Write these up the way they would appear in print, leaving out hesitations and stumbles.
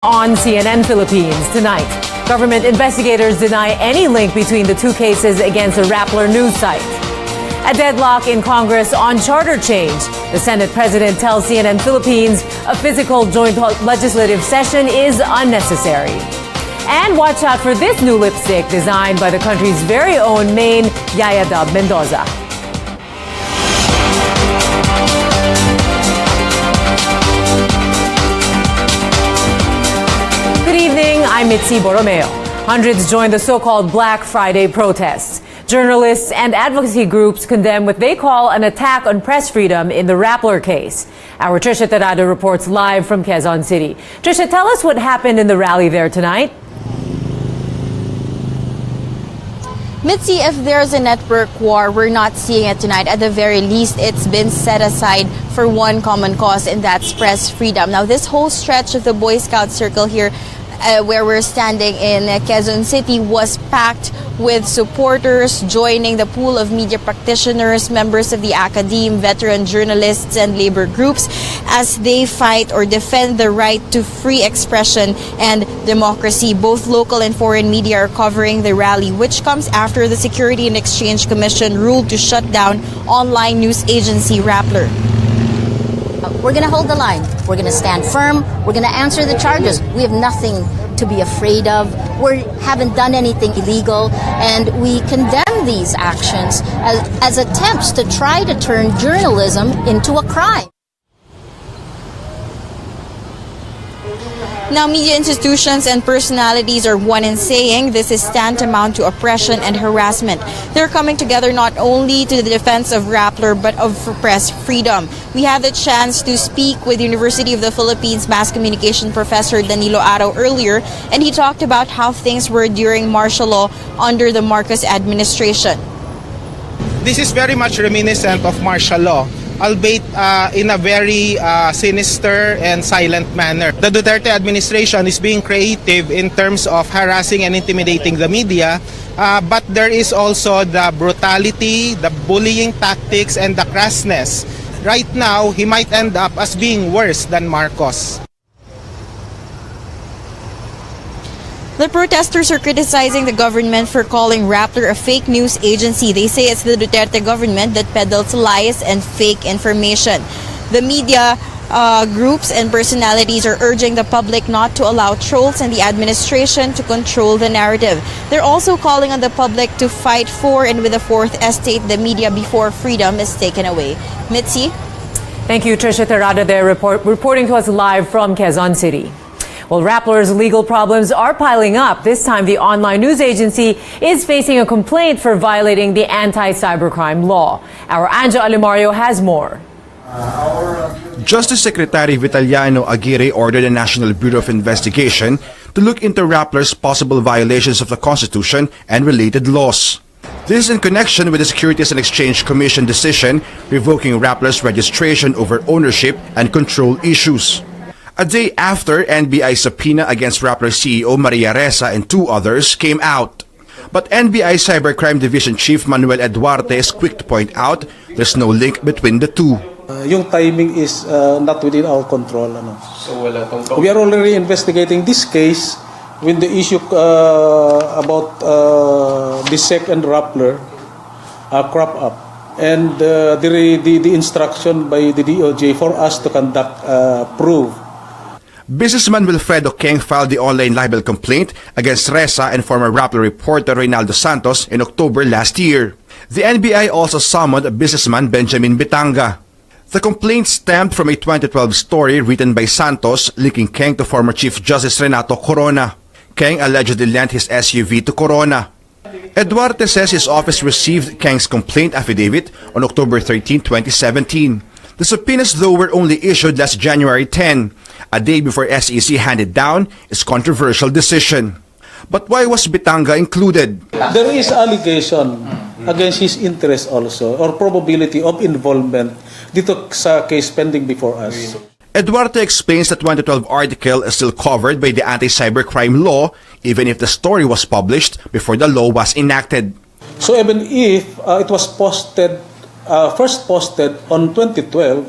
On CNN Philippines tonight, government investigators deny any link between the two cases against a Rappler news site. A deadlock in Congress on charter change. The Senate President tells CNN Philippines a physical joint legislative session is unnecessary. And watch out for this new lipstick designed by the country's very own Maine, Yaya Dub Mendoza. I'm Mitzi, Borromeo. Hundreds joined the so-called Black Friday protests. Journalists and advocacy groups condemn what they call an attack on press freedom in the Rappler case. Our Trisha Terrado reports live from Quezon City. Trisha, tell us what happened in the rally there tonight. Mitzi, if there's a network war, we're not seeing it tonight. At the very least, it's been set aside for one common cause, and that's press freedom. Now, this whole stretch of the Boy Scout Circle here where we're standing in Quezon City was packed with supporters joining the pool of media practitioners, members of the academe, veteran journalists, and labor groups as they fight or defend the right to free expression and democracy. Both local and foreign media are covering the rally, which comes after the Security and Exchange Commission ruled to shut down online news agency Rappler. We're going to hold the line. We're going to stand firm. We're going to answer the charges. We have nothing to be afraid of. We haven't done anything illegal, and we condemn these actions as attempts to try to turn journalism into a crime. Now, media institutions and personalities are one in saying this is tantamount to oppression and harassment. They're coming together not only to the defense of Rappler, but of press freedom. We had the chance to speak with University of the Philippines mass communication professor Danilo Aro earlier, and he talked about how things were during martial law under the Marcos administration. This is very much reminiscent of martial law, albeit in a very sinister and silent manner. The Duterte administration is being creative in terms of harassing and intimidating the media, but there is also the brutality, the bullying tactics, and the crassness. Right now, he might end up as being worse than Marcos. The protesters are criticizing the government for calling Rappler a fake news agency. They say it's the Duterte government that peddles lies and fake information. The media groups and personalities are urging the public not to allow trolls and the administration to control the narrative. They're also calling on the public to fight for and with the fourth estate, the media, before freedom is taken away. Mitzi? Thank you, Trisha Terrado there reporting to us live from Quezon City. Well, Rappler's legal problems are piling up. This time, the online news agency is facing a complaint for violating the anti-cybercrime law. Our Anjo Alimario has more. Justice Secretary Vitaliano Aguirre ordered the National Bureau of Investigation to look into Rappler's possible violations of the Constitution and related laws. This is in connection with the Securities and Exchange Commission decision revoking Rappler's registration over ownership and control issues. A day after NBI subpoena against Rappler CEO Maria Ressa and two others came out. But NBI Cybercrime Division Chief Manuel Eduarte is quick to point out there's no link between the two. Yung timing is not within our control. We are already investigating this case when the issue about the SEC and Rappler crop up. And the instruction by the DOJ for us to conduct proof. Businessman Wilfredo Keng filed the online libel complaint against Ressa and former Rappler reporter Reynaldo Santos in October last year. The NBI also summoned businessman Benjamin Bitanga. The complaint stemmed from a 2012 story written by Santos linking Keng to former Chief Justice Renato Corona. Keng allegedly lent his SUV to Corona. Eduarte says his office received Keng's complaint affidavit on October 13, 2017. The subpoenas, though, were only issued last January 10, a day before SEC handed down its controversial decision. But why was Bitanga included? There is allegation against his interest also, or probability of involvement dito sa case pending before us. Eduarte explains the 2012 article is still covered by the anti-cybercrime law, even if the story was published before the law was enacted. So even if it was first posted on 2012,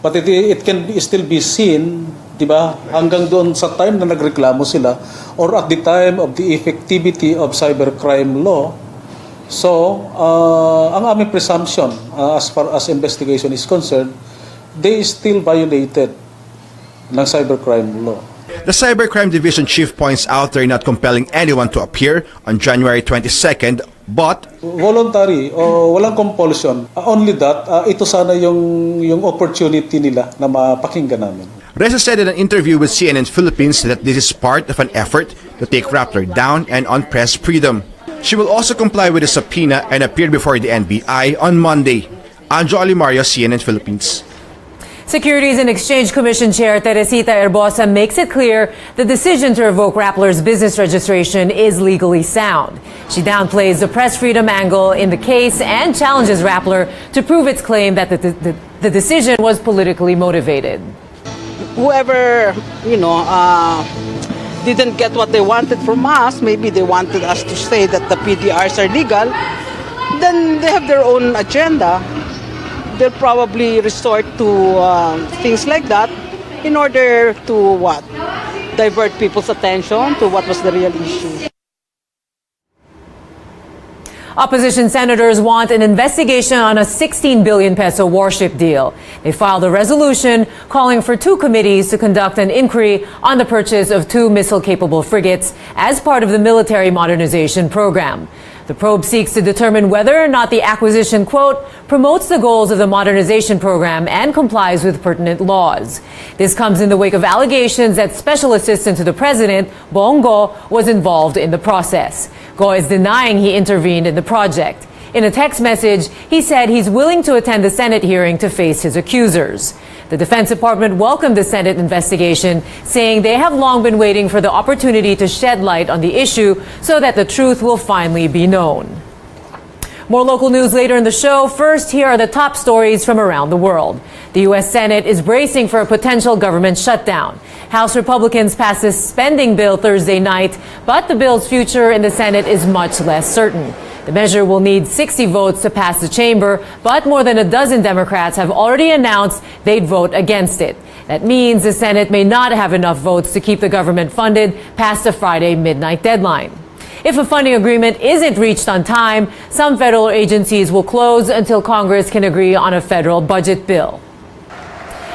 but it can still be seen Diba? Hanggang doon sa time na nagreklamo sila or at the time of the effectivity of cybercrime law. So, ang aming presumption as far as investigation is concerned, they still violated ng cybercrime law. The Cybercrime Division Chief points out they're not compelling anyone to appear on January 22nd, but voluntary o walang compulsion. Only that, ito sana yung opportunity nila na mapakinggan namin. Reza said in an interview with CNN Philippines that this is part of an effort to take Rappler down and on press freedom. She will also comply with a subpoena and appear before the NBI on Monday. Anjo Alimario, CNN Philippines. Securities and Exchange Commission Chair Teresita Herbosa makes it clear the decision to revoke Rappler's business registration is legally sound. She downplays the press freedom angle in the case and challenges Rappler to prove its claim that the decision was politically motivated. Whoever, didn't get what they wanted from us, maybe they wanted us to say that the PDRs are legal, then they have their own agenda. They'll probably resort to things like that in order to divert people's attention to what was the real issue. Opposition senators want an investigation on a 16 billion peso warship deal. They filed a resolution calling for two committees to conduct an inquiry on the purchase of two missile-capable frigates as part of the military modernization program. The probe seeks to determine whether or not the acquisition, quote, promotes the goals of the modernization program and complies with pertinent laws. This comes in the wake of allegations that Special Assistant to the President, Bong Go, was involved in the process. Go is denying he intervened in the project. In a text message, he said he's willing to attend the Senate hearing to face his accusers. The Defense Department welcomed the Senate investigation, saying they have long been waiting for the opportunity to shed light on the issue so that the truth will finally be known. More local news later in the show. First, here are the top stories from around the world. The U.S. Senate is bracing for a potential government shutdown. House Republicans passed a spending bill Thursday night, but the bill's future in the Senate is much less certain. The measure will need 60 votes to pass the chamber, but more than a dozen Democrats have already announced they'd vote against it. That means the Senate may not have enough votes to keep the government funded past the Friday midnight deadline. If a funding agreement isn't reached on time, some federal agencies will close until Congress can agree on a federal budget bill.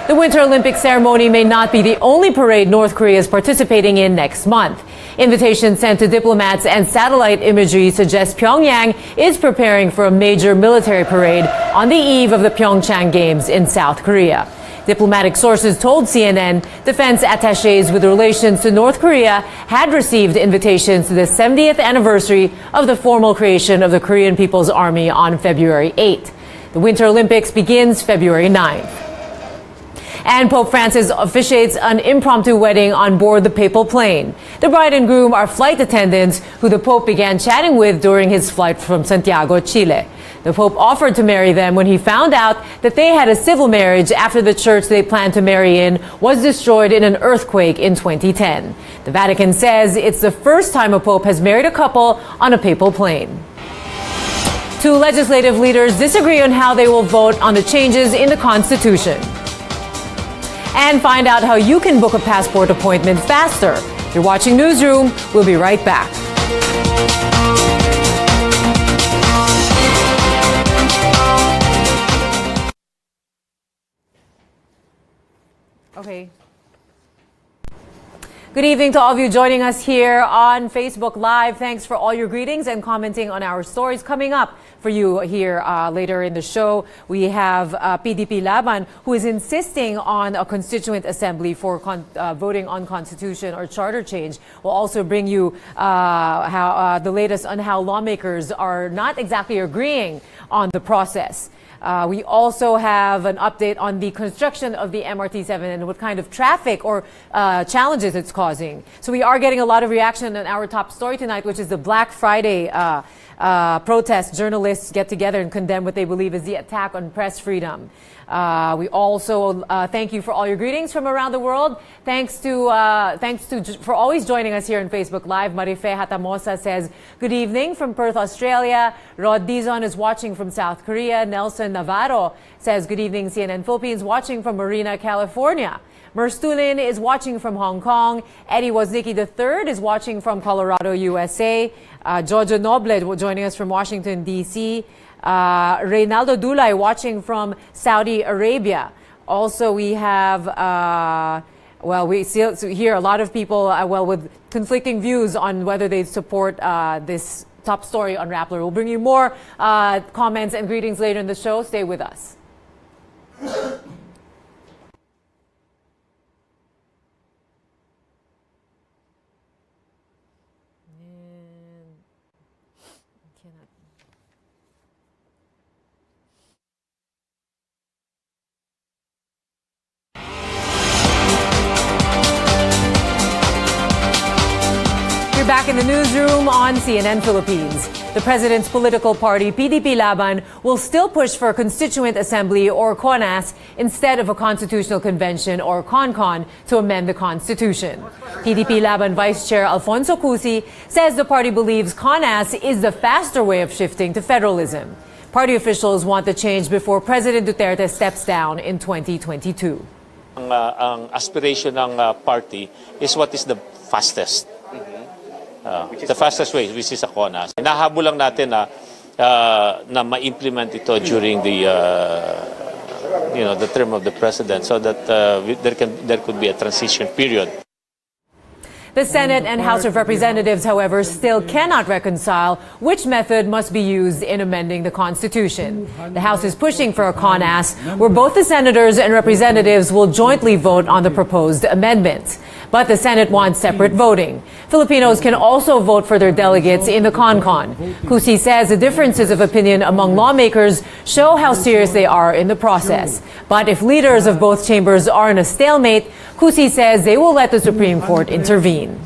The Winter Olympic ceremony may not be the only parade North Korea is participating in next month. Invitations sent to diplomats and satellite imagery suggest Pyongyang is preparing for a major military parade on the eve of the Pyeongchang Games in South Korea. Diplomatic sources told CNN defense attachés with relations to North Korea had received invitations to the 70th anniversary of the formal creation of the Korean People's Army on February 8th. The Winter Olympics begins February 9th. And Pope Francis officiates an impromptu wedding on board the papal plane. The bride and groom are flight attendants who the Pope began chatting with during his flight from Santiago, Chile. The Pope offered to marry them when he found out that they had a civil marriage after the church they planned to marry in was destroyed in an earthquake in 2010. The Vatican says it's the first time a Pope has married a couple on a papal plane. Two legislative leaders disagree on how they will vote on the changes in the Constitution. And find out how you can book a passport appointment faster. You're watching Newsroom. We'll be right back. Okay. Good evening to all of you joining us here on Facebook Live. Thanks for all your greetings and commenting on our stories. Coming up for you here later in the show, we have PDP Laban, who is insisting on a constituent assembly for voting on constitution or charter change. We'll also bring you the latest on how lawmakers are not exactly agreeing on the process. We also have an update on the construction of the MRT-7 and what kind of traffic or challenges it's causing. So we are getting a lot of reaction on our top story tonight, which is the Black Friday protest. Journalists get together and condemn what they believe is the attack on press freedom. We also thank you for all your greetings from around the world. Thanks for always joining us here on Facebook Live. Marife Hatamosa says, good evening from Perth, Australia. Rod Dizon is watching from South Korea. Nelson Navarro says, good evening, CNN Philippines, watching from Marina, California. Merstulin is watching from Hong Kong. Eddie Woznicki III is watching from Colorado, USA. Jojo Noble joining us from Washington, D.C. Reynaldo Dulay watching from Saudi Arabia. Also, we have, we still hear a lot of people, with conflicting views on whether they support this top story on Rappler. We'll bring you more comments and greetings later in the show. Stay with us. Back in the newsroom on CNN Philippines. The president's political party, PDP Laban, will still push for a constituent assembly or CONAS instead of a constitutional convention or CONCON to amend the constitution. PDP Laban Vice Chair Alfonso Cusi says the party believes CONAS is the faster way of shifting to federalism. Party officials want the change before President Duterte steps down in 2022. Ang aspiration ng party is what is the fastest. The fastest way, which is a CONAS. Nahabol lang natin na ma-implement ito during the term of the president, so that there could be a transition period. The Senate and House of Representatives, however, still cannot reconcile which method must be used in amending the Constitution. The House is pushing for a CONAS, where both the senators and representatives will jointly vote on the proposed amendment. But the Senate wants separate voting. Filipinos can also vote for their delegates in the CONCON. Cusi says the differences of opinion among lawmakers show how serious they are in the process. But if leaders of both chambers are in a stalemate, Cusi says they will let the Supreme Court intervene.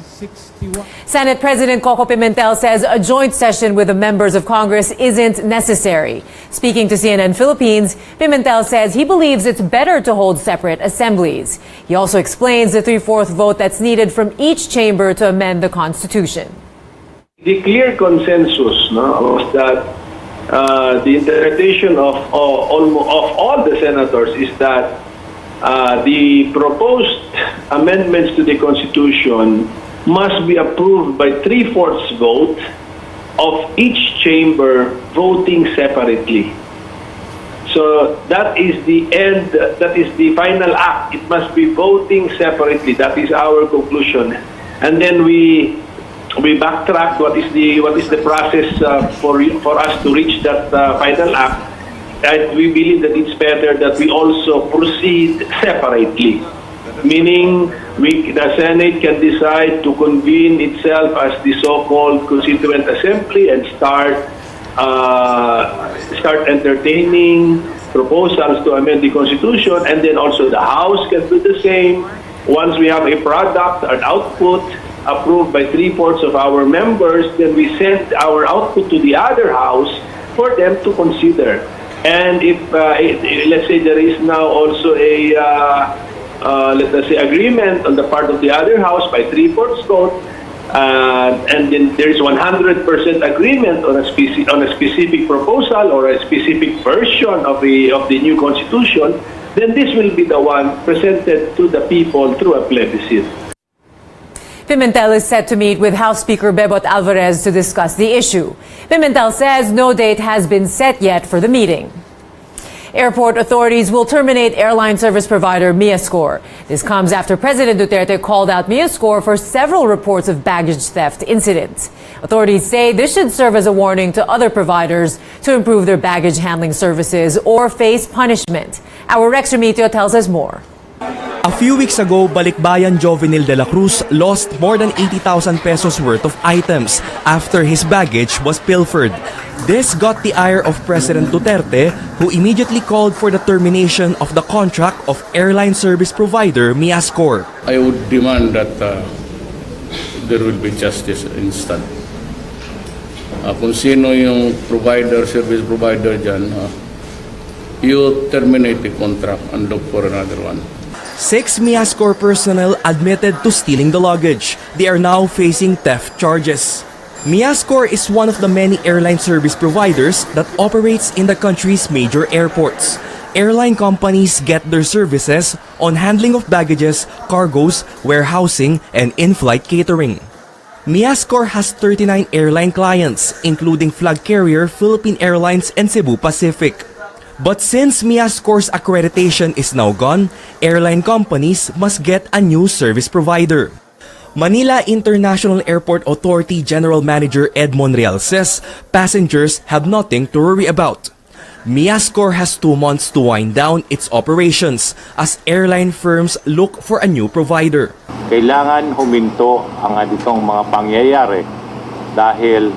Senate President Coco Pimentel says a joint session with the members of Congress isn't necessary. Speaking to CNN Philippines, Pimentel says he believes it's better to hold separate assemblies. He also explains the 3/4 vote that's needed from each chamber to amend the Constitution. The clear consensus was that the interpretation of all the senators is that the proposed amendments to the Constitution must be approved by 3/4 vote of each chamber voting separately. So that is the end, that is the final act. It must be voting separately. That is our conclusion. And then we backtrack what is the process for us to reach that final act. And we believe that it's better that we also proceed separately. Meaning, the Senate can decide to convene itself as the so-called Constituent Assembly and start entertaining proposals to amend the Constitution, and then also the House can do the same. Once we have a product, an output approved by 3/4 of our members, then we send our output to the other House for them to consider. And if let's say there is now also a agreement on the part of the other House by 3/4 vote, and then there is 100% agreement on a specific proposal or a specific version of the new Constitution, then this will be the one presented to the people through a plebiscite. Pimentel is set to meet with House Speaker Bebot Alvarez to discuss the issue. Pimentel says no date has been set yet for the meeting. Airport authorities will terminate airline service provider Miascore. This comes after President Duterte called out Miascore for several reports of baggage theft incidents. Authorities say this should serve as a warning to other providers to improve their baggage handling services or face punishment. Our Rex Remitio tells us more. A few weeks ago, Balikbayan Jovenil de la Cruz lost more than 80,000 pesos worth of items after his baggage was pilfered. This got the ire of President Duterte, who immediately called for the termination of the contract of airline service provider Miascore. I would demand that there will be justice instant. Kung sino yung service provider dyan, you terminate the contract and look for another one. 6 Miascore personnel admitted to stealing the luggage. They are now facing theft charges. Miascore is one of the many airline service providers that operates in the country's major airports. Airline companies get their services on handling of baggages, cargoes, warehousing, and in-flight catering. Miascor has 39 airline clients, including flag carrier Philippine Airlines and Cebu Pacific. But since Miascor's accreditation is now gone, airline companies must get a new service provider. Manila International Airport Authority General Manager Ed Monreal says passengers have nothing to worry about. Miascor has 2 months to wind down its operations as airline firms look for a new provider. Kailangan huminto ang ditong mga pangyayari dahil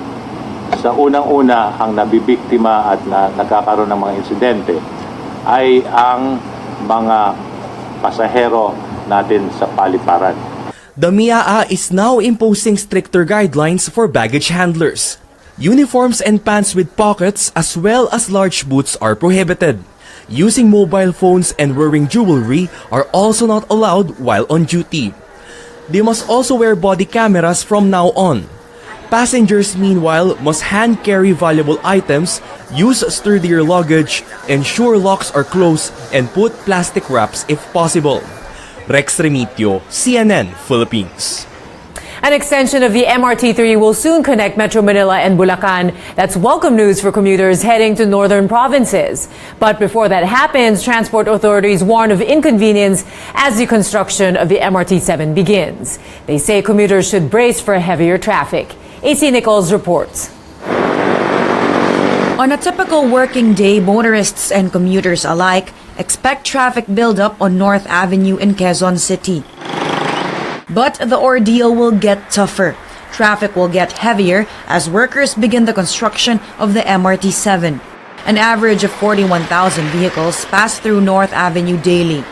sa unang-una ang nabibiktima at nagkakaroon ng mga insidente ay ang mga pasahero natin sa paliparan. The MIAA is now imposing stricter guidelines for baggage handlers. Uniforms and pants with pockets as well as large boots are prohibited. Using mobile phones and wearing jewelry are also not allowed while on duty. They must also wear body cameras from now on. Passengers, meanwhile, must hand carry valuable items, use sturdier luggage, ensure locks are closed, and put plastic wraps if possible. Rex Remitio, CNN Philippines. An extension of the MRT-3 will soon connect Metro Manila and Bulacan. That's welcome news for commuters heading to northern provinces. But before that happens, transport authorities warn of inconvenience as the construction of the MRT-7 begins. They say commuters should brace for heavier traffic. AC Nichols reports. On a typical working day, motorists and commuters alike expect traffic buildup on North Avenue in Quezon City. But the ordeal will get tougher. Traffic will get heavier as workers begin the construction of the MRT-7. An average of 41,000 vehicles pass through North Avenue daily.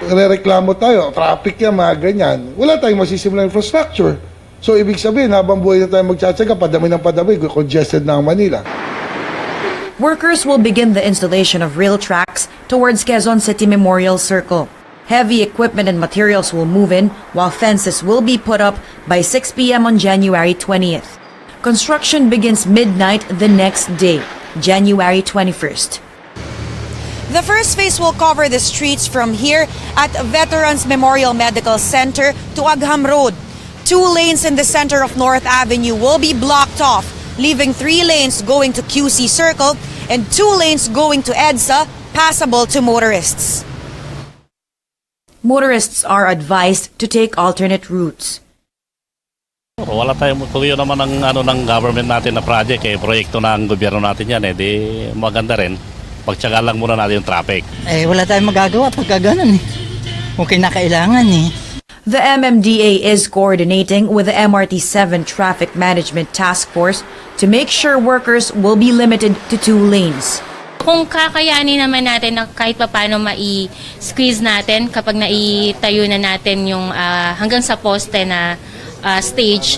Rereklamo tayo, traffic yan, mga ganyan. Wala tayong masisimulang infrastructure. So ibig sabihin, habang buhay na tayo magtsatsaga, padami ng padami, congested na ang Manila. Workers will begin the installation of rail tracks towards Quezon City Memorial Circle. Heavy equipment and materials will move in, while fences will be put up by 6 p.m. on January 20th. Construction begins midnight the next day, January 21st. The first phase will cover the streets from here at Veterans Memorial Medical Center to Agham Road. 2 lanes in the center of North Avenue will be blocked off, leaving 3 lanes going to QC Circle and 2 lanes going to EDSA, passable to motorists. Motorists are advised to take alternate routes. Wala tayong tuloy naman ng government natin na project proyekto ng gobyerno natin yan di maganda rin. Pagtiyaga lang muna natin yung traffic. Wala tayong magagawa pagka ganun Okay na kailangan The MMDA is coordinating with the MRT-7 Traffic Management Task Force to make sure workers will be limited to 2 lanes. Kung kakayanin naman natin na kahit paano mai-squeeze natin kapag naitayo na natin yung hanggang sa poste na stage,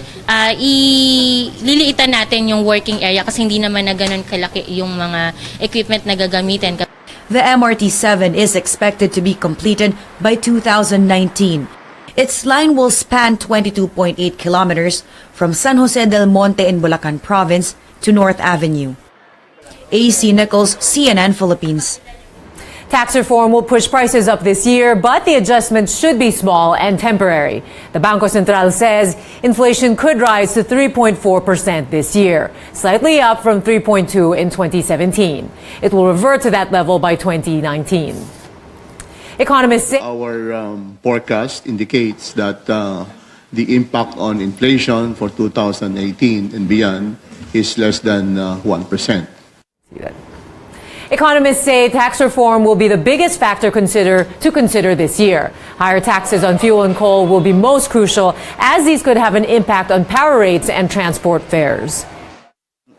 ililiitan natin yung working area kasi hindi naman na ganun kalaki yung mga equipment na gagamitin. The MRT-7 is expected to be completed by 2019. Its line will span 22.8 kilometers from San Jose del Monte in Bulacan Province to North Avenue. AC Nichols, CNN Philippines. Tax reform will push prices up this year, but the adjustments should be small and temporary. The Bangko Sentral says inflation could rise to 3.4% this year, slightly up from 3.2% in 2017. It will revert to that level by 2019. Economists say our forecast indicates that the impact on inflation for 2018 and beyond is less than 1%. Economists say tax reform will be the biggest factor to consider this year. Higher taxes on fuel and coal will be most crucial, as these could have an impact on power rates and transport fares.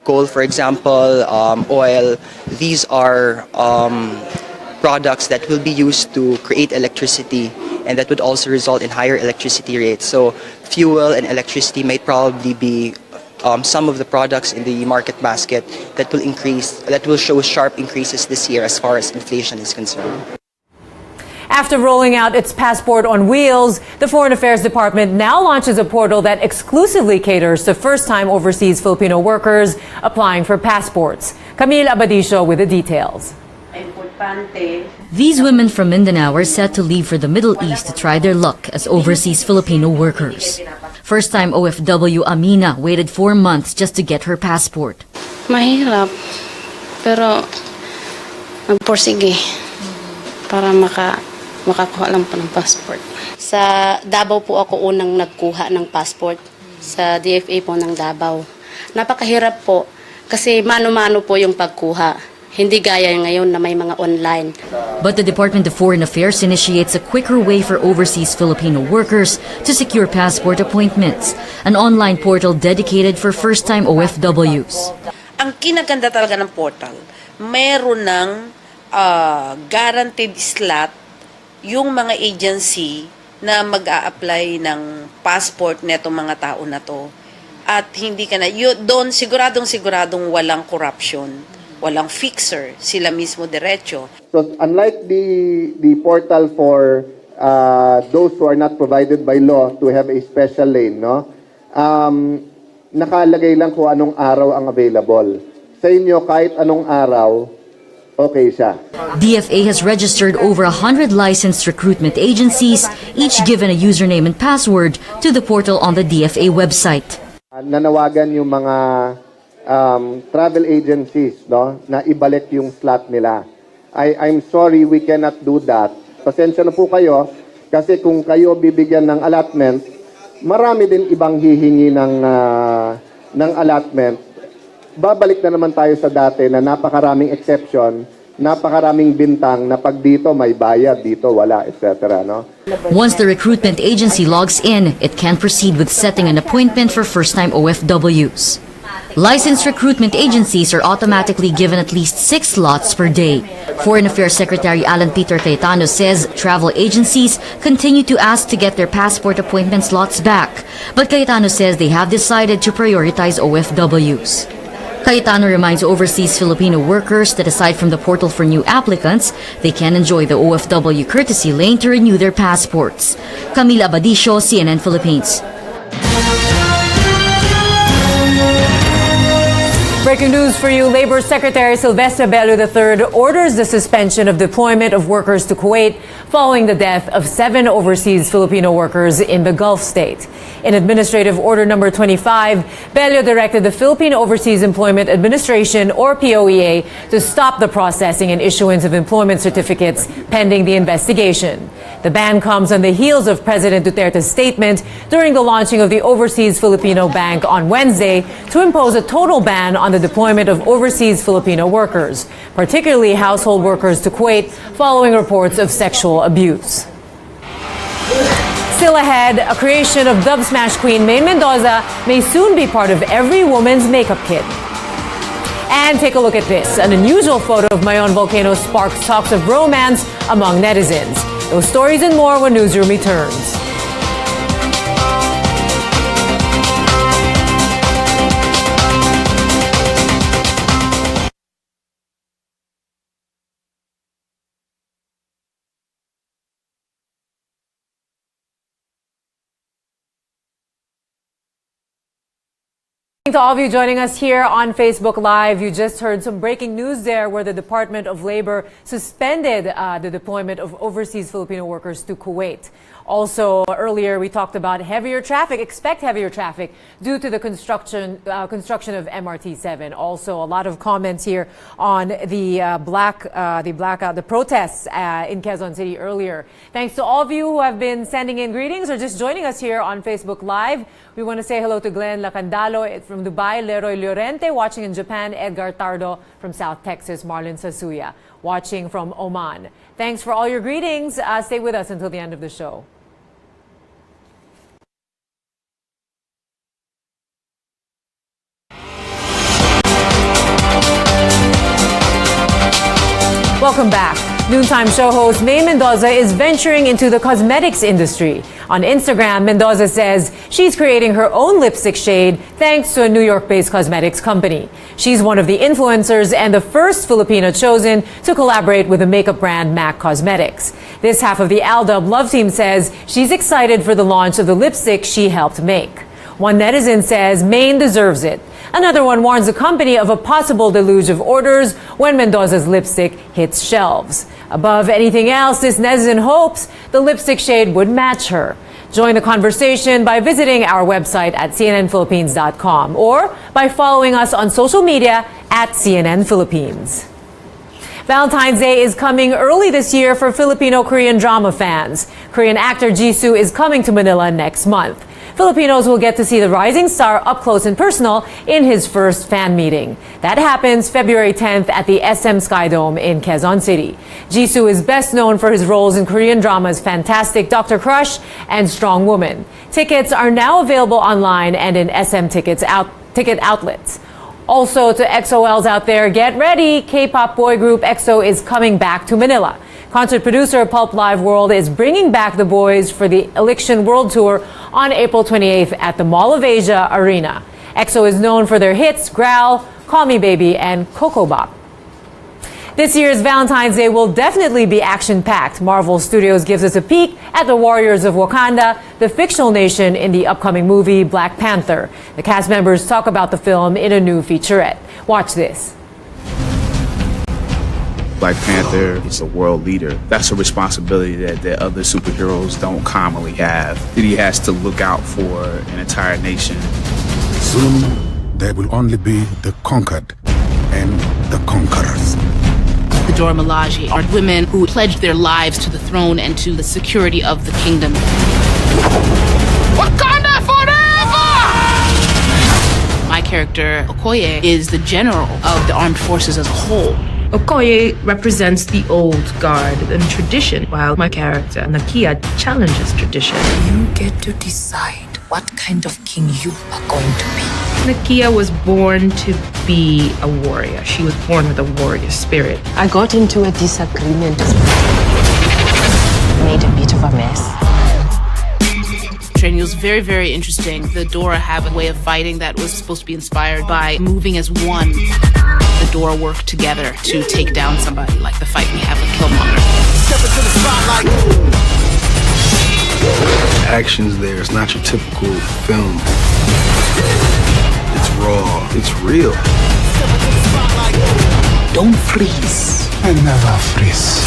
Coal, for example, oil, these are products that will be used to create electricity, and that would also result in higher electricity rates. So fuel and electricity might probably be some of the products in the market basket that will show sharp increases this year as far as inflation is concerned. After rolling out its passport on wheels, the Foreign Affairs Department now launches a portal that exclusively caters to first-time overseas Filipino workers applying for passports. Camille Abadisho with the details. These women from Mindanao are set to leave for the Middle East to try their luck as overseas Filipino workers. First-time OFW Amina waited 4 months just to get her passport. Mahirap, pero nagporsige para makakuha lang po ng passport. Sa Davao po ako unang nagkuha ng passport, sa DFA po ng Davao. Napakahirap po kasi mano-mano po yung pagkuha. Hindi gaya ngayon na may mga online. But the Department of Foreign Affairs initiates a quicker way for overseas Filipino workers to secure passport appointments, an online portal dedicated for first-time OFWs. Ang kinaganda talaga ng portal, meron ng guaranteed slot yung mga agency na mag-a-apply ng passport netong mga tao na to. At hindi ka na, doon siguradong walang corruption. Walang fixer, sila mismo diretso. So unlike the portal for those who are not provided by law to have a special lane, no? Nakalagay lang kung anong araw ang available. Sa inyo, kahit anong araw, okay siya. DFA has registered over 100 licensed recruitment agencies, each given a username and password to the portal on the DFA website. Nanawagan yung mga travel agencies, no, na ibalik yung slot nila. I'm sorry, we cannot do that. Pasensya na po kayo kasi kung kayo bibigyan ng allotment, marami din ibang hihingi ng allotment. Babalik na naman tayo sa dati na napakaraming exception, napakaraming bintang na pag dito may bayad, dito wala, etc. No? Once the recruitment agency logs in, it can proceed with setting an appointment for first-time OFWs. Licensed recruitment agencies are automatically given at least 6 slots per day. Foreign Affairs Secretary Alan Peter Cayetano says travel agencies continue to ask to get their passport appointment slots back. But Cayetano says they have decided to prioritize OFWs. Cayetano reminds overseas Filipino workers that aside from the portal for new applicants, they can enjoy the OFW courtesy lane to renew their passports. Camila Abadisho, CNN Philippines. Breaking news for you. Labor Secretary Silvestre Bello III orders the suspension of deployment of workers to Kuwait following the death of 7 overseas Filipino workers in the Gulf state. In Administrative Order Number 25, Bello directed the Philippine Overseas Employment Administration, or POEA, to stop the processing and issuance of employment certificates pending the investigation. The ban comes on the heels of President Duterte's statement during the launching of the Overseas Filipino Bank on Wednesday to impose a total ban on the deployment of overseas Filipino workers, particularly household workers, to Kuwait following reports of sexual abuse. Still ahead, a creation of dub smash queen Maine Mendoza may soon be part of every woman's makeup kit. And take a look at this. An unusual photo of Mayon volcano sparks talks of romance among netizens. Those stories and more when Newsroom returns. To all of you joining us here on Facebook Live, you just heard some breaking news there where the Department of Labor suspended the deployment of overseas Filipino workers to Kuwait. Also, earlier we talked about heavier traffic, expect heavier traffic due to the construction of MRT7. Also, a lot of comments here on the protests in Quezon City earlier. Thanks to all of you who have been sending in greetings or just joining us here on Facebook Live. We want to say hello to Glenn Lacandalo from Dubai, Leroy Llorente watching in Japan, Edgar Tardo from South Texas, Marlon Sasuya watching from Oman. Thanks for all your greetings. Stay with us until the end of the show. Welcome back. Noontime show host Maine Mendoza is venturing into the cosmetics industry. On Instagram, Mendoza says she's creating her own lipstick shade thanks to a New York-based cosmetics company. She's one of the influencers and the first Filipino chosen to collaborate with the makeup brand MAC Cosmetics. This half of the Aldub Love Team says she's excited for the launch of the lipstick she helped make. One netizen says Maine deserves it. Another one warns the company of a possible deluge of orders when Mendoza's lipstick hits shelves. Above anything else, this netizen hopes the lipstick shade would match her. Join the conversation by visiting our website at cnnphilippines.com or by following us on social media at CNN Philippines. Valentine's Day is coming early this year for Filipino-Korean drama fans. Korean actor Jisoo is coming to Manila next month. Filipinos will get to see the rising star up close and personal in his first fan meeting. That happens February 10th at the SM Skydome in Quezon City. Jisoo is best known for his roles in Korean dramas Fantastic Dr. Crush and Strong Woman. Tickets are now available online and in SM ticket outlets. Also to XOLs out there, get ready! K-pop boy group EXO is coming back to Manila. Concert producer Pulp Live World is bringing back the boys for the Election World Tour on April 28th at the Mall of Asia Arena. EXO is known for their hits Growl, Call Me Baby, and Coco Bop. This year's Valentine's Day will definitely be action-packed. Marvel Studios gives us a peek at the warriors of Wakanda, the fictional nation in the upcoming movie Black Panther. The cast members talk about the film in a new featurette. Watch this. Black Panther is a world leader. That's a responsibility that other superheroes don't commonly have. That he has to look out for an entire nation. Soon, there will only be the conquered and the conquerors. The Dora Milaje are women who pledged their lives to the throne and to the security of the kingdom. Wakanda forever! My character, Okoye, is the general of the armed forces as a whole. Okoye represents the old guard and tradition, while my character, Nakia, challenges tradition. You get to decide what kind of king you are going to be. Nakia was born to be a warrior. She was born with a warrior spirit. I got into a disagreement. Made a bit of a mess. Training was very, very interesting. The Dora have a way of fighting that was supposed to be inspired by moving as one. The Dora work together to take down somebody, like the fight we have with Killmonger. Step into the spotlight. Actions there, it's not your typical film. It's raw, it's real. Don't freeze. I never freeze.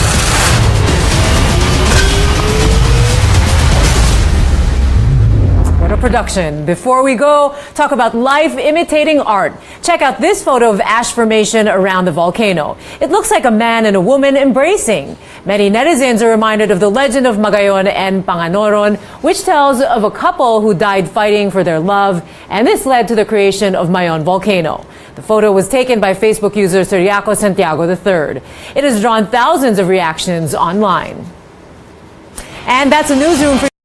What a production. Before we go, talk about life imitating art. Check out this photo of ash formation around the volcano. It looks like a man and a woman embracing. Many netizens are reminded of the legend of Magayon and Panganoron, which tells of a couple who died fighting for their love, and this led to the creation of Mayon Volcano. The photo was taken by Facebook user Ciriaco Santiago III. It has drawn thousands of reactions online. And that's a newsroom for